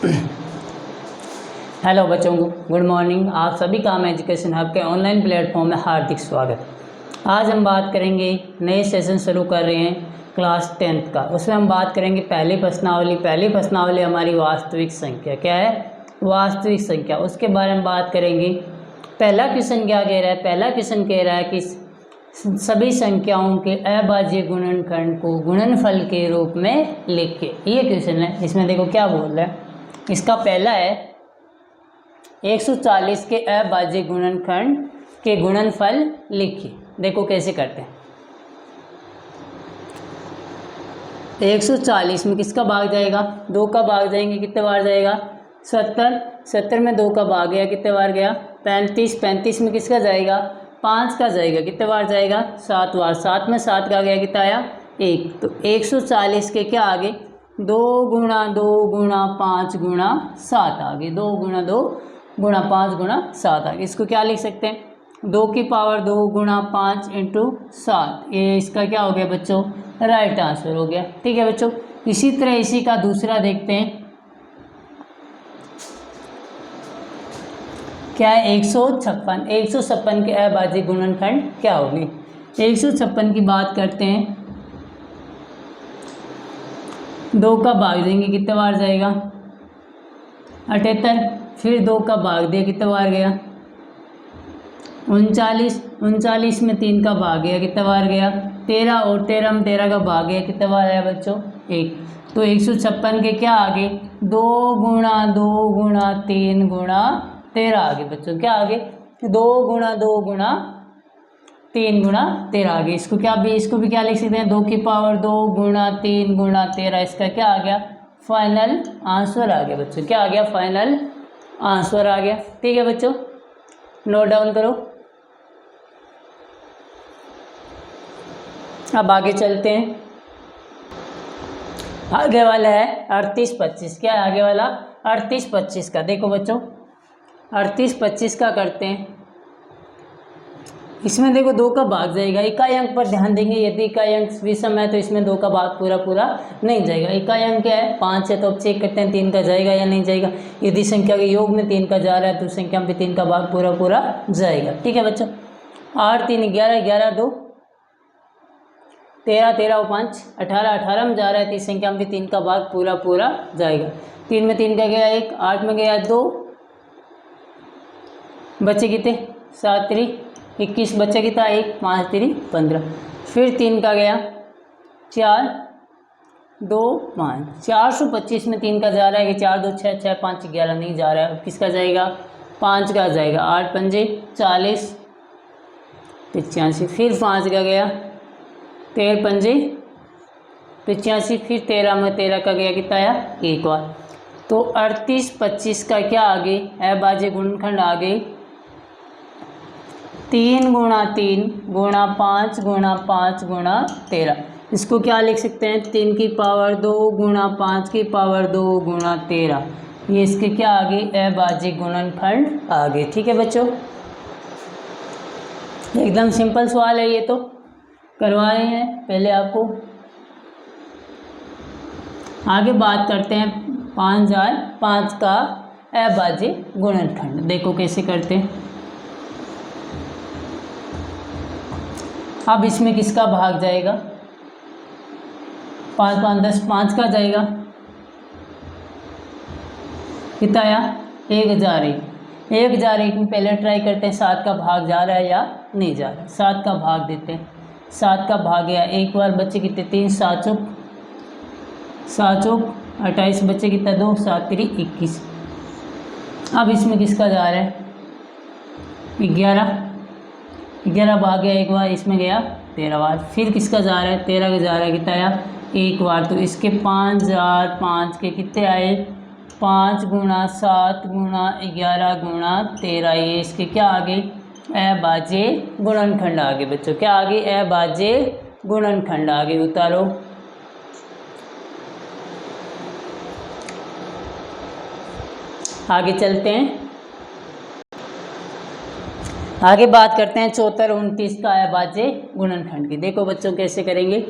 Hello बच्चों को good morning. आप सभी का हम एजुकेशन हब के ऑनलाइन प्लेटफॉर्म में हार्दिक स्वागत। आज हम बात करेंगे, नए सेशन शुरू कर रहे हैं क्लास 10th का। उसमें हम बात करेंगे पहली प्रश्नावली हमारी वास्तविक संख्या। क्या है? वास्तविक संख्या। उसके बारे में बात करेंगे। पहला क्वेश्चन क्या कह रहा है? पहला क्वेश्चन कह रहा है कि सभी संख्याओं के अभाज्य गुणनखंड को गुणनफल के रूप में लिखिए। ये क्वेश्चन है। इसमें देखो क्या बोल रहा है। इसका पहला है 140 के अभाज्य गुणनखंड के गुणनफल लिखिए। देखो कैसे करते हैं। 140 में किसका भाग जाएगा? 2 का भाग जाएंगे। कितने बार जाएगा? 70 में 2 का भाग गया। कितने बार गया? 35 में किसका जाएगा? 5 का जाएगा। कितने बार जाएगा? 7 बार। 7 में 7 का गया। कितना आया? 1। तो 140 के क्या आगे? 2 गुणा 2 गुणा 5 गुणा 7 आगे। 2 गुणा 2 गुणा 5 गुणा 7 आगे। इसको क्या लिख सकते हैं? 2 की पावर 2 गुणा 5 इंटू 7। ये इसका क्या हो गया बच्चों? राइट आंसर हो गया। ठीक है बच्चों। इसी तरह इसी का दूसरा देखते हैं। क्या है? 156 के अभाज्य गुणनखंड क्या होगी? 156 की बात करते हैं। 2 का भाग देंगे। कितने बार जाएगा? 78। फिर 2 का भाग दिया। कितने बार गया? 39 में 3 का भाग गया। कितने बार गया? 13। और 13 में 13 का भाग गया। कितने बार आया बच्चों? 1। तो 156 के क्या आगे? 2 गुणा 2 गुणा 3 गुणा 13 आगे बच्चों। क्या आगे? 2 गुणा 2 गुणा 3 गुणा 13 आगे। इसको भी क्या लिख सकते हैं? 2 की पावर 2 गुणा 3 गुणा 13। इसका क्या आ गया? फाइनल आंसर आ गया बच्चों। क्या आ गया? फाइनल आंसर आ गया। ठीक है बच्चों, नोट डाउन करो। अब आगे चलते हैं। आगे वाला है 38-25। क्या है आगे वाला? 38-25 का। देखो बच्चों 38-25 का करते हैं। इसमें देखो 2 का भाग जाएगा। इकाई अंक पर ध्यान देंगे। यदि इकाई अंक विषम है तो इसमें 2 का भाग पूरा नहीं जाएगा। इकाई अंक क्या है? 5 है। तो अब चेक करते हैं 3 का जाएगा या नहीं जाएगा। यदि संख्या के योग में 3 का जा रहा है तो संख्या में 3 का भाग पूरा जाएगा। ठीक है बच्चों। 8 3 11 11 2 13 13 और 5 18 में जा रहा है तो इस संख्या में 3 का भाग पूरा जाएगा। 3 में 3 का गया 1, 8 में गया 2, बच्चे कितने? 7 3 21 बच्चे कितना? 1, 5 3 15। फिर 3 का गया 4 2 5। 425 में 3 का जा रहा है कि 4 2 6 6 5 11 नहीं जा रहा है। किसका जाएगा? 5 का जाएगा। 8 पंजे 40 85। फिर 5 का गया 13 पंजे 85। फिर 13 में 13 का गया। कितना आया? 1 बार। तो 38-25 का क्या आगे? अभाज्य गुणनखंड आगे 3 गुणा 3 गुणा 5 गुणा 5 गुणा 13। इसको क्या लिख सकते हैं? 3 की पावर 2 गुणा 5 की पावर 2 गुणा 13। ये इसके क्या आगे? अभाज्य गुणनखंड आगे। ठीक है बच्चों, एकदम सिंपल सवाल है। ये तो करवा रहे हैं पहले आपको। आगे बात करते हैं 5005 का अभाज्य गुणनखंड। देखो कैसे करते हैं। अब इसमें किसका भाग जाएगा? 5 5 10 5 का जाएगा। कितना आया? 1001। 1001 में पहले ट्राई करते हैं 7 का भाग जा रहा है या नहीं जा रहा है। 7 का भाग देते हैं। 7 का भाग गया 1 बार। बच्चे कितने? 3 7 चौक 28। बच्चे कितना? 2 7 3 21। अब इसमें किसका जा रहा है? 11 भाग गया 1 बार। इसमें गया 13 बार। फिर किसका जा रहा है? 13 का जा रहा है। कितना आया? 1 बार। तो इसके 5005 के कितने आए? 5 गुणा 7 गुणा 11 गुणा 13। ये इसके क्या आगे? अभाज्य गुणनखंड आगे बच्चों। क्या आगे? अभाज्य गुणनखंड आगे। उतारो। आगे चलते हैं। आगे बात करते हैं 74 29 का अभाज्य गुणनखंड की। देखो बच्चों कैसे करेंगे।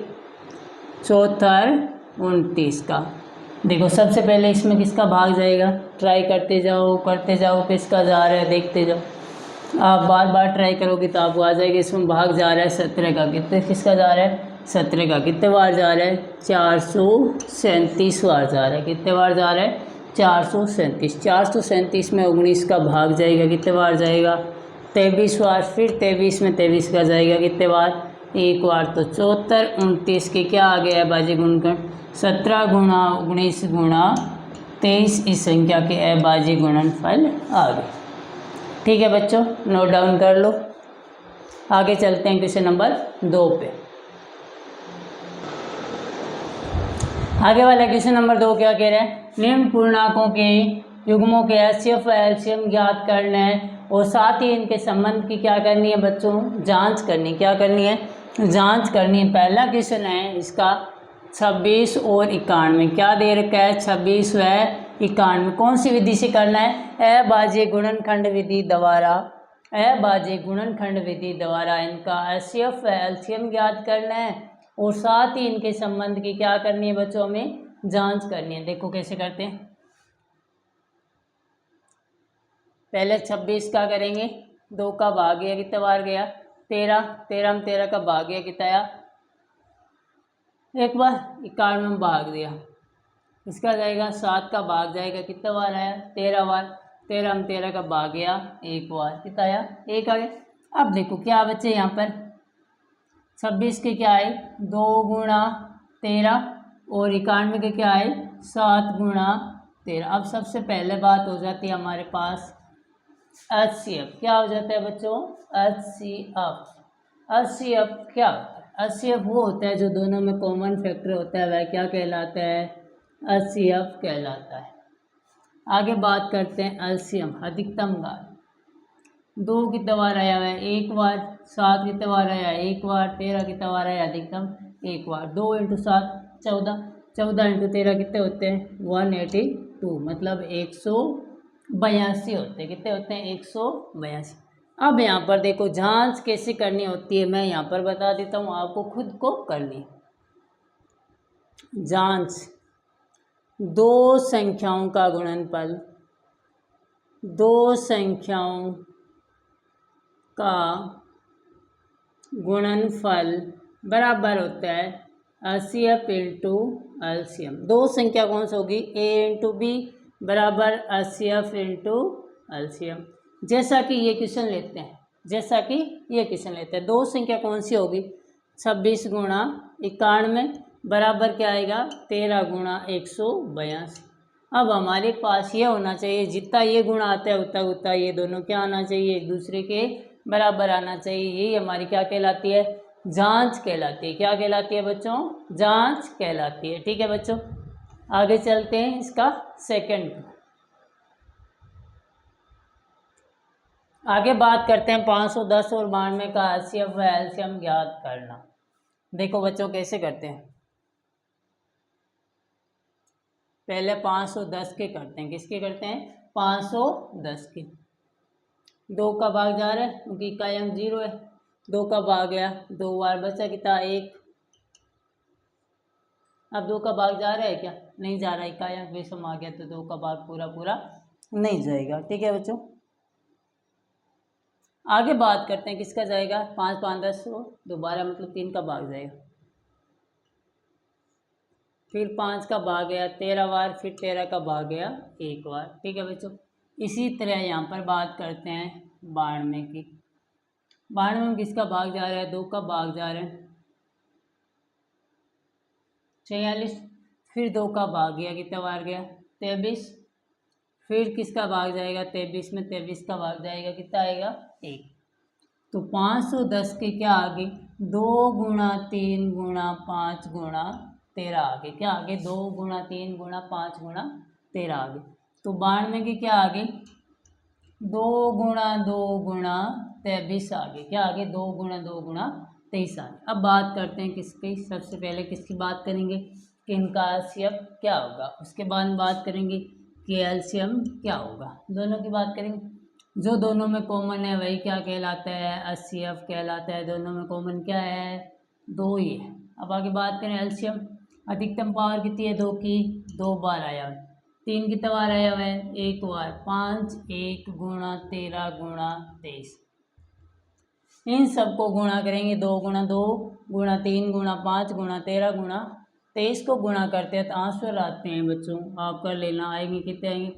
74 29 का देखो सबसे पहले इसमें किसका भाग जाएगा, ट्राई करते जाओ किसका जा रहा है देखते जाओ। आप बार बार ट्राई करोगे तो आपको आ जाएगा। इसमें भाग जा रहा है 17 का, कितने किसका जा रहा है 17 का, कितने बार जा रहा है 437 बार जा रहा है, कितने बार जा रहा है 437 में 19 का भाग जाएगा, कितने बार जाएगा 23 बार, फिर 23 में 23 का जाएगा कितने बार एक बार, तो 74 29 के क्या आ गया है बाजी गुणनखंड 17 गुणा 19 गुणा 23 इस संख्या के अबाजी गुणनफल आ गए। ठीक है बच्चों, नोट डाउन कर लो। आगे चलते हैं क्वेश्चन नंबर 2 पे। आगे वाला क्वेश्चन नंबर 2 क्या कह रहा है, निम्न पूर्णांकों के युग्मों के HCF व LCM ज्ञात करना है और साथ ही इनके संबंध की क्या करनी है बच्चों, जांच करनी। क्या करनी है, जांच करनी है। पहला क्वेश्चन है इसका 26 और 91, क्या दे रखा है 26 व 91, कौन सी विधि से करना है, अभाज्य गुणनखंड विधि द्वारा, अभाज्य गुणनखंड विधि द्वारा इनका HCF व LCM ज्ञात करना है और साथ ही इनके संबंध की क्या करनी है बच्चों, हमें जांच करनी है। देखो कैसे करते हैं, पहले 26 का करेंगे, 2 का भाग गया कितने बार गया 13 में 13 का भाग गया कितना आया एक बार, 91 में भाग दिया, इसका जाएगा 7 का भाग जाएगा कितने बार आया 13 बार, 13 में 13 का भाग गया एक बार, कितना आया एक आ गया। अब देखो क्या बचे यहाँ पर 26 के क्या आए 2 गुणा 13 और 91 के क्या आए 7 गुणा 13। अब सबसे पहले बात हो जाती है हमारे पास HCF, क्या हो जाता है बच्चों HCF। HCF क्या होता है, HCF वो होता है जो दोनों में कॉमन फैक्टर होता है, वह क्या कहलाता है HCF कहलाता है। आगे बात करते हैं LCM, अधिकतम घात। 2 कितने बार आया हुआ है एक बार, 7 कितने बार आया एक बार, 13 कितने बार आया अधिकतम एक बार, 2 × 7 14, 14 × 13 कितने होते हैं 182, मतलब 182 होते हैं, कितने होते हैं 182। अब यहाँ पर देखो जांच कैसे करनी होती है, मैं यहाँ पर बता देता हूँ, आपको खुद को करनी। जांच, दो संख्याओं का गुणनफल, दो संख्याओं का गुणनफल बराबर होता है HCF × LCM। दो संख्या कौन सी होगी A × B बराबर HCF × LCM। जैसा कि ये क्वेश्चन लेते हैं, दो संख्या कौन सी होगी 26 गुणा 91 बराबर क्या आएगा 13 गुणा 182। अब हमारे पास ये होना चाहिए, जितना ये गुण आता है उतना ये दोनों क्या आना चाहिए एक दूसरे के बराबर आना चाहिए। यही हमारी क्या कहलाती है जांच कहलाती है। क्या कहलाती है बच्चों, जांच कहलाती है। ठीक है बच्चों, आगे चलते हैं इसका सेकंड। आगे बात करते हैं 510 और 92 का HCF व LCM ज्ञात करना। देखो बच्चों कैसे करते हैं, पहले 510 के करते हैं, किसके करते हैं 510 के। 2 का भाग जा रहा है क्योंकि इकाई अंक 0 है, 2 का भाग गया 2 बार, बचा कितना 1। अब 2 का भाग जा रहा है क्या, नहीं जा रहा, इकाई अंक विषम आ गया तो 2 का भाग पूरा नहीं जाएगा। ठीक है बच्चों, आगे बात करते हैं किसका जाएगा 5 5 10 दोबारा, मतलब 3 का भाग जाएगा, फिर 5 का भाग गया 13 बार, फिर 13 का भाग गया एक बार। ठीक है बच्चों, इसी तरह यहाँ पर बात करते हैं 92 की। 92 में किसका भाग जा रहा है 2 का भाग जा रहा है 46, फिर 2 का भाग गया कितना बार गया 23, फिर किसका भाग जाएगा 23 में 23 का भाग जाएगा कितना आएगा 1। तो 510 के क्या आगे 2 गुणा 3 गुणा 5 गुणा 13 आगे, क्या आगे 2 गुणा 3 गुणा 5 गुणा 13 आगे। तो 92 के क्या आगे 2 गुणा 2 गुणा 23 आगे, क्या आगे 2 गुणा 2 गुणा 23 आगे। अब बात करते हैं किसकी, सबसे पहले किसकी बात करेंगे कि इनका HCF क्या होगा, उसके बाद बात करेंगे कि LCM क्या होगा, दोनों की बात करेंगे। जो दोनों में कॉमन है वही क्या कहलाता है HCF कहलाता है। दोनों में कॉमन क्या है 2 ही है। अब आगे बात करें LCM, अधिकतम पावर कितनी है 2 की 2 बार आया हुआ है। 3 कितने बार आया हुआ है? 1 बार। 5 1 गुणा 13 गुणा 23। इन सबको गुणा करेंगे। 2 गुणा 2 गुणा 3 गुणा 5 गुणा 13 गुणा 23 को गुणा करते हैं तो आंसर आते हैं बच्चों। आप कर लेना, आएंगे कितने आएंगे?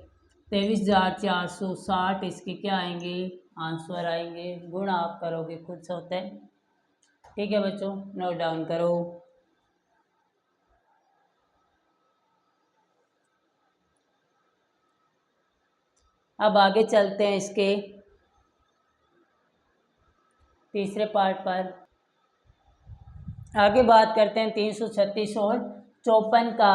23,460 इसके क्या आएंगे? आंसर आएंगे। गुणा आप करोगे खुद से होता है। ठीक है बच्चों, नोट डाउन करो। अब आगे चलते हैं इसके तीसरे पार्ट पर। आगे बात करते हैं 336 और 54 का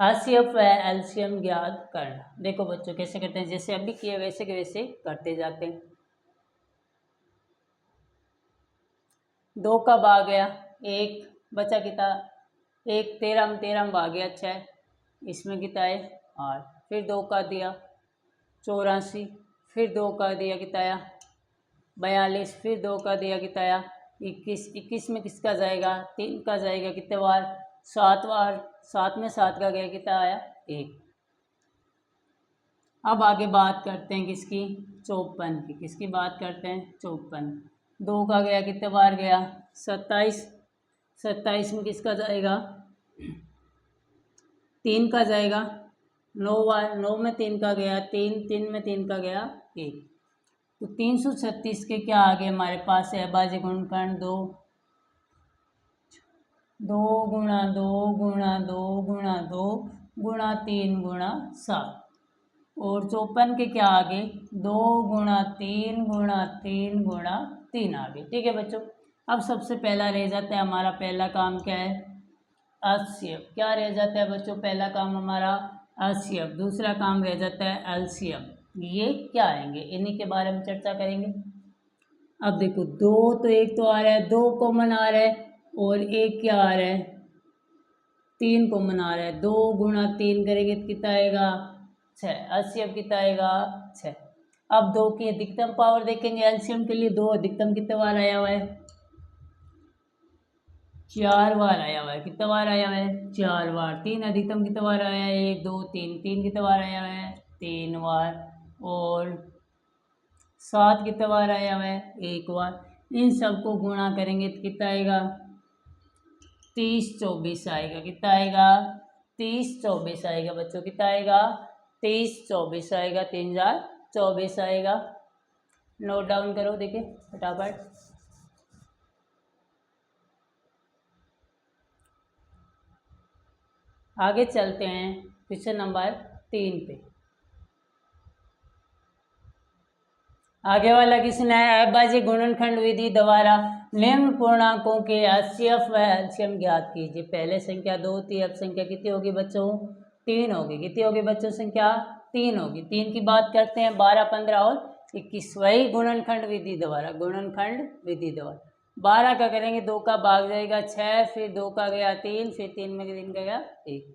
हाशिया व एलसीएम ज्ञात करना। देखो बच्चों कैसे करते हैं, जैसे अभी किए वैसे के वैसे करते जाते हैं। 2 का भाग गया 1, बचा कितना? 1 13 में भाग गया 6, इसमें कितना है 8। फिर 2 का दिया 84, फिर 2 का दिया कितना आया 42, फिर 2 का दिया कितना आया 21। 21 में किसका जाएगा? 3 का जाएगा कितने बार? 7 बार। 7 में 7 का गया कितना आया? 1। अब आगे बात करते हैं किसकी? 54 की। किसकी बात करते हैं? 54। 2 का गया कितने बार गया? 27। 27 में किसका जाएगा? 3 का जाएगा 9 बार। 9 में 3 का गया 3, 3 में 3 का गया 1। तो 336 के क्या आगे हमारे पास है? बाजी गुणनखंड 2 2 गुणा 2 गुणा 2 गुणा 2 गुणा 3 गुणा 7। और 54 के क्या आगे? 2 गुणा 3 गुणा 3 गुणा 3 आगे। ठीक है बच्चों, अब सबसे पहला रह जाता है हमारा पहला काम क्या है? एलसीएम। क्या रह जाता है बच्चों? पहला काम हमारा एलसीएम। दूसरा काम रह जाता है एलसीएम। ये क्या आएंगे, इन्हीं के बारे में चर्चा करेंगे। अब देखो 2 तो एक तो आ रहा है, 2 कॉमन आ रहा है और एक क्या आ रहा है? 3 कॉमन आ रहा है। 2 गुणा 3 करेंगे तो कितना आएगा? 6। एलसीएम कितना आएगा? 6। अब 2 की अधिकतम पावर देखेंगे एलसीएम के लिए। 2 अधिकतम कितने बार आया हुआ है? 4 बार आया हुआ है। कितने बार आया हुआ है? 4 बार। 3 अधिकतम कितने बार आया है? 1 2 3। 3 कितने बार आया हुआ है? 3 बार। और 7 कितने बार आया हुआ है? 1 बार। इन सबको गुणा करेंगे तो कितना आएगा? 30 24 आएगा। कितना आएगा? 30 24 आएगा बच्चों। कितना आएगा? 30 24 आएगा। 3024 आएगा। नोट डाउन करो, देखिए फटाफट। आगे चलते हैं क्वेश्चन नंबर 3 पे। आगे वाला किसने है? अविभाज्य गुणनखंड विधि द्वारा निम्न पूर्णांकों के एचसीएफ व एलसीएम ज्ञात कीजिए। पहले संख्या 2 थी, अब संख्या कितनी होगी बच्चों? 3 होगी। कितनी होगी बच्चों? संख्या 3 होगी। 3 की बात करते हैं। 12 15 और 21 वही गुणनखंड विधि द्वारा। गुणनखंड विधि द्वारा 12 का करेंगे 2 का भाग जाएगा 6, फिर 2 का गया 3, फिर 3 में 3 का गया 1।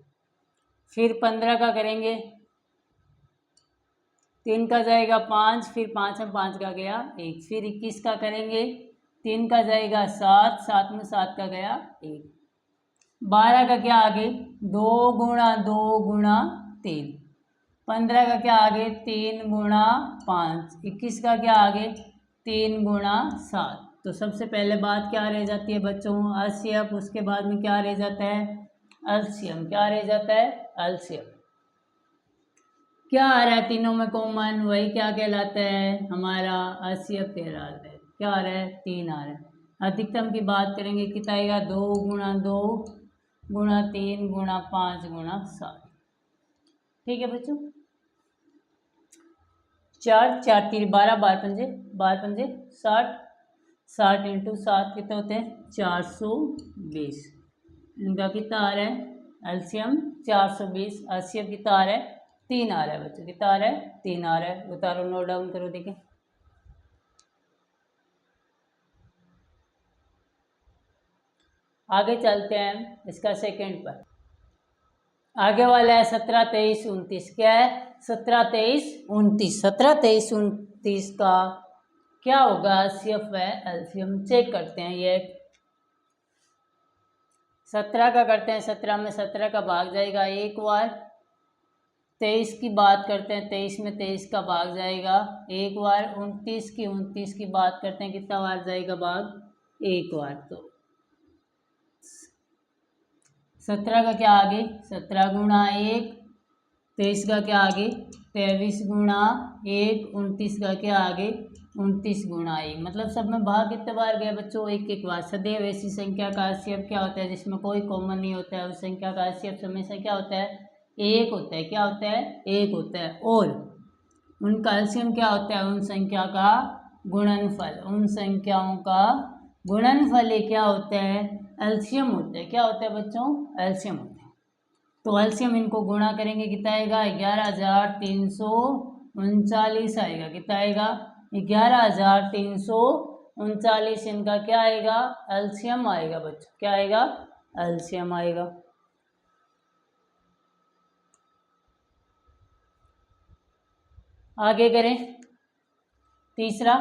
फिर 15 का करेंगे 3 का जाएगा 5, फिर 5 में 5 का गया 1। फिर 21 का करेंगे 3 का जाएगा 7, 7 में 7 का गया 1। 12 का क्या आगे? 2 गुणा 2 गुणा 3। 15 का क्या आगे? 3 गुणा 5। 21 का क्या आगे? 3 गुणा 7। तो सबसे पहले बात क्या रह जाती है बच्चों? एलसीएम। उसके बाद में क्या रह जाता है? एलसीएम। क्या रह जाता है? एलसीएम। क्या आ रहा है तीनों में कॉमन? वही क्या कहलाता है? हमारा एलसीएम कहलाता है। क्या आ रहा है? 3 आ रहा है। अधिकतम की बात करेंगे कितना आएगा? 2 गुणा 2 गुणा 3 गुणा 5 गुणा 7। ठीक है बच्चों। 4 4 3 12, 12 पंजे 60। 60 इंटू 7 कितने होते हैं? 420। इनका कितना आ रहा है? एलसीएम 420। एलसीएम कितना आ रहा है? 3 आ रहा है बच्चों। कितना आ रहा है? 3 आ रहा है। उतारो, नोट डाउन करो, देखें। आगे चलते हैं इसका सेकंड पर। आगे वाला है 17 23 29। क्या है? 17 23 29। 17 23 29 का क्या होगा? एलसीएम व एलसीएम चेक करते हैं। ये 17 का करते हैं। 17 में 17 का भाग जाएगा 1 बार, 23 की बात करते हैं, 23 में 23 का भाग जाएगा एक बार। 29 की बात करते हैं, कितना बार जाएगा भाग एक बार। तो 17 का क्या आगे 17 गुणा 1, 23 का क्या आगे 23 गुणा 1, 29 का क्या आगे 29 गुणा 1। मतलब सब में भाग कितने बार गया बच्चों, एक एक बार। सदैव ऐसी संख्या का HCF क्या होता है जिसमें कोई कॉमन नहीं होता है, उस संख्या का HCF हमेशा क्या होता है, एक होता है। क्या होता है, एक होता है। और उनका एलसीएम क्या होता है, उन संख्या का गुणनफल। उन संख्याओं का गुणनफल ये क्या होता है, एलसीएम होता है। क्या होता है बच्चों, एलसीएम होता है। तो एलसीएम इनको गुणा करेंगे कितना आएगा, 11,339 आएगा। कितना आएगा, 11,339 इनका क्या आएगा, एलसीएम आएगा बच्चों। क्या आएगा, एलसीएम आएगा। आगे करें तीसरा।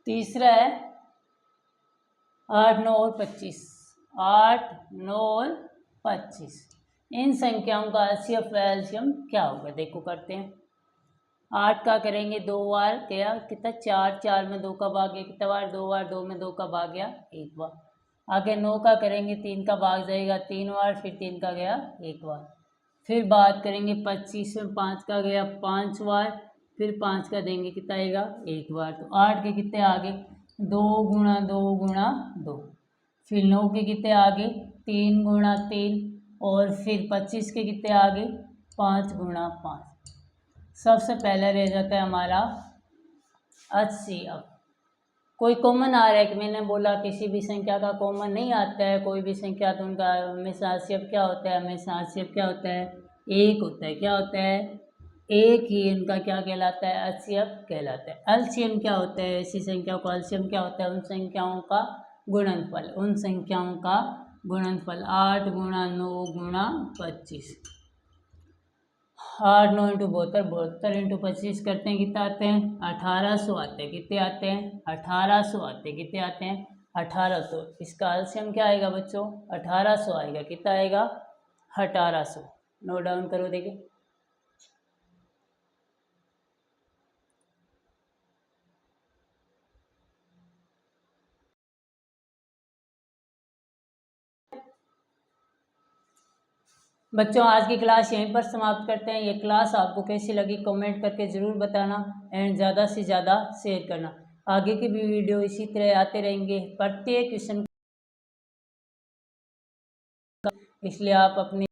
तीसरा है 8, 9 और 25। 8, 9 और 25 इन संख्याओं का HCF एलसीएम क्या होगा, देखो करते हैं। 8 का करेंगे 2 बार गया, कितना 4, 4 में 2 का भाग गया, कितना बार 2 बार, 2 में 2 का भाग गया एक बार। आगे 9 का करेंगे 3 का भाग जाएगा 3 बार, फिर 3 का गया एक बार। फिर बात करेंगे 25 में 5 का गया 5 बार, फिर 5 का देंगे कितना आएगा एक बार। तो 8 के कितने आगे 2 गुणा 2 गुणा 2। फिर 9 के कितने आगे 3 गुणा 3, और फिर 25 के कितने आगे 5 गुणा 5। सबसे पहले रह जाता है हमारा HCF। कोई कॉमन आ रहा है कि मैंने बोला किसी भी संख्या का कॉमन नहीं आता है, कोई भी संख्या, तो उनका हमेशा HCF क्या होता है, हमेशा HCF क्या होता है, एक होता है। क्या होता है, एक ही। इनका क्या कहलाता है, HCF कहलाता है। एलसीएम क्या होता है, ऐसी संख्याओं का एलसीएम क्या होता है, उन संख्याओं का गुणनफल। उन संख्याओं का गुणनफल। 8 गुणा 9 गुणा 25। 8 9 इंटू 72, 72 इंटू 25 करते हैं, कितना आते हैं 1800 आते हैं। कितने आते हैं 1800 आते हैं। कितने आते हैं 1800। इसका एलसीएम क्या आएगा बच्चों, 1800 आएगा। कितना आएगा 1800। नोट डाउन करो देखिए। बच्चों आज की क्लास यहीं पर समाप्त करते हैं। ये क्लास आपको कैसी लगी कमेंट करके ज़रूर बताना, एंड ज़्यादा से ज़्यादा शेयर करना। आगे की भी वीडियो इसी तरह आते रहेंगे प्रत्येक क्वेश्चन, इसलिए आप अपनी